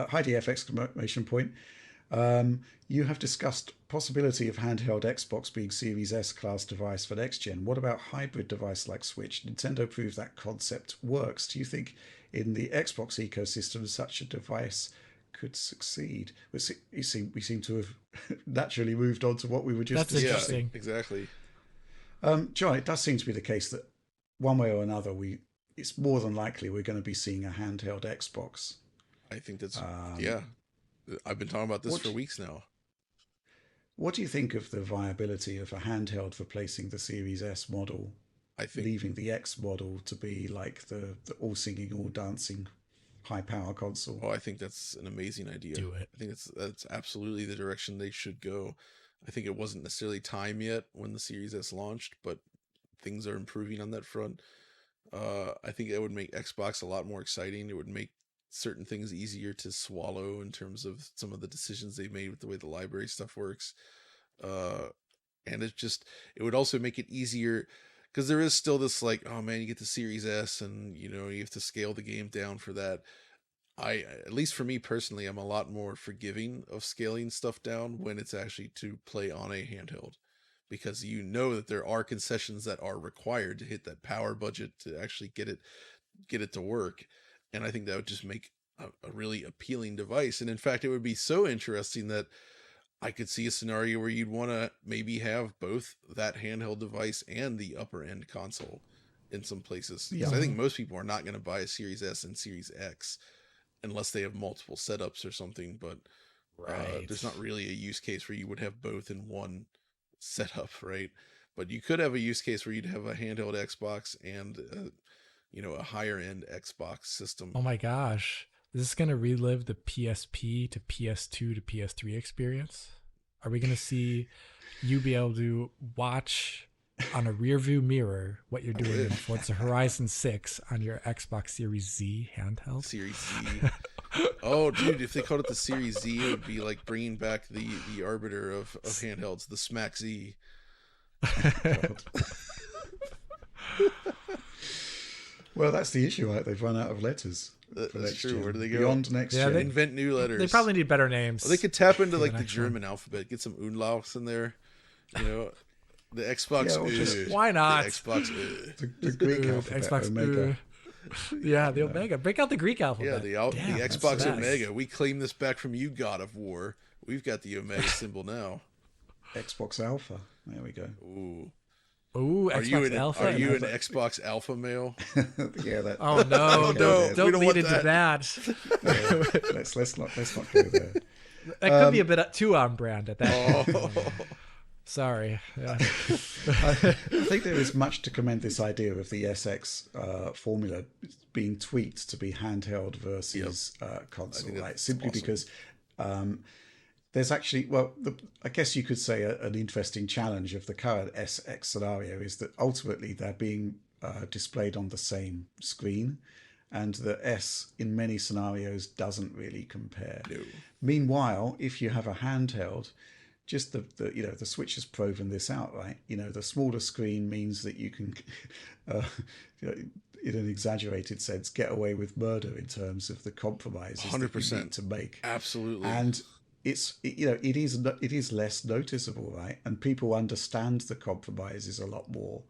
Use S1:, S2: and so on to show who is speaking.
S1: hi DF exclamation point. You have discussed possibility of handheld Xbox being Series S class device for next gen. What about hybrid device like Switch? Nintendo proved that concept works. Do you think in the Xbox ecosystem such a device could succeed? We seem to have naturally moved on to what we were just
S2: That's
S1: discussing.
S2: interesting.
S3: Exactly.
S1: John, it does seem to be the case that one way or another, it's more than likely we're going to be seeing a handheld Xbox.
S3: I think that's yeah. I've been talking about this for weeks now.
S1: What do you think of the viability of a handheld replacing the Series S model?
S3: I think
S1: leaving the X model to be like the all singing, all dancing, high power console.
S3: Oh, I think that's an amazing idea.
S2: Do it.
S3: I think that's absolutely the direction they should go. I think it wasn't necessarily time yet when the Series S launched, but things are improving on that front. I think it would make Xbox a lot more exciting. It would make certain things easier to swallow in terms of some of the decisions they've made with the way the library stuff works. And it would also make it easier because there is still this like, oh man, you get the Series S and you have to scale the game down for that. At least for me personally, I'm a lot more forgiving of scaling stuff down when it's actually to play on a handheld, because that there are concessions that are required to hit that power budget to actually get it to work. And I think that would just make a really appealing device. And in fact, it would be so interesting that I could see a scenario where you'd want to maybe have both that handheld device and the upper end console in some places. Because I think most people are not going to buy a Series S and Series X unless they have multiple setups or something. But there's not really a use case where you would have both in one setup, right? But you could have a use case where you'd have a handheld Xbox and a higher end Xbox system.
S2: Oh my gosh. Is this going to relive the PSP to PS2 to PS3 experience? Are we going to see you be able to watch on a rear view mirror what you're doing in Forza Horizon 6 on your Xbox Series Z handheld?
S3: Series Z. Oh, dude, if they called it the Series Z, it would be like bringing back the arbiter of handhelds, the Smack Z.
S1: Well, that's the issue, right? They've run out of letters.
S3: That's true. Gen. Where do they go?
S1: Beyond next gen.
S3: They invent new letters.
S2: They probably need better names.
S3: Well, they could tap into like the German alphabet, get some umlauts in there. The Xbox.
S2: Why not?
S3: The Xbox.
S1: The Greek alphabet.
S2: Xbox
S1: Omega.
S2: Yeah, the Omega. Break out the Greek alphabet.
S3: Yeah, the Xbox Omega. We claim this back from you, God of War. We've got the Omega symbol now.
S1: Xbox Alpha. There we go.
S2: Ooh, Xbox Alpha.
S3: Are you an Xbox Alpha male?
S1: Yeah. That.
S2: Oh no! Don't lead into that.
S1: Let's not go there.
S2: That could be a bit too on brand at that point. Sorry. Yeah.
S1: I think there is much to commend this idea of the SX formula being tweaked to be handheld versus console, right? Simply awesome. Because there's actually, I guess you could say an interesting challenge of the current SX scenario is that ultimately they're being displayed on the same screen, and the S in many scenarios doesn't really compare.
S3: No.
S1: Meanwhile, if you have a handheld, just the Switch has proven this out, right? The smaller screen means that you can, in an exaggerated sense, get away with murder in terms of the compromises 100%. That you need to make.
S3: Absolutely.
S1: And it is less noticeable, right? And people understand the compromises a lot more.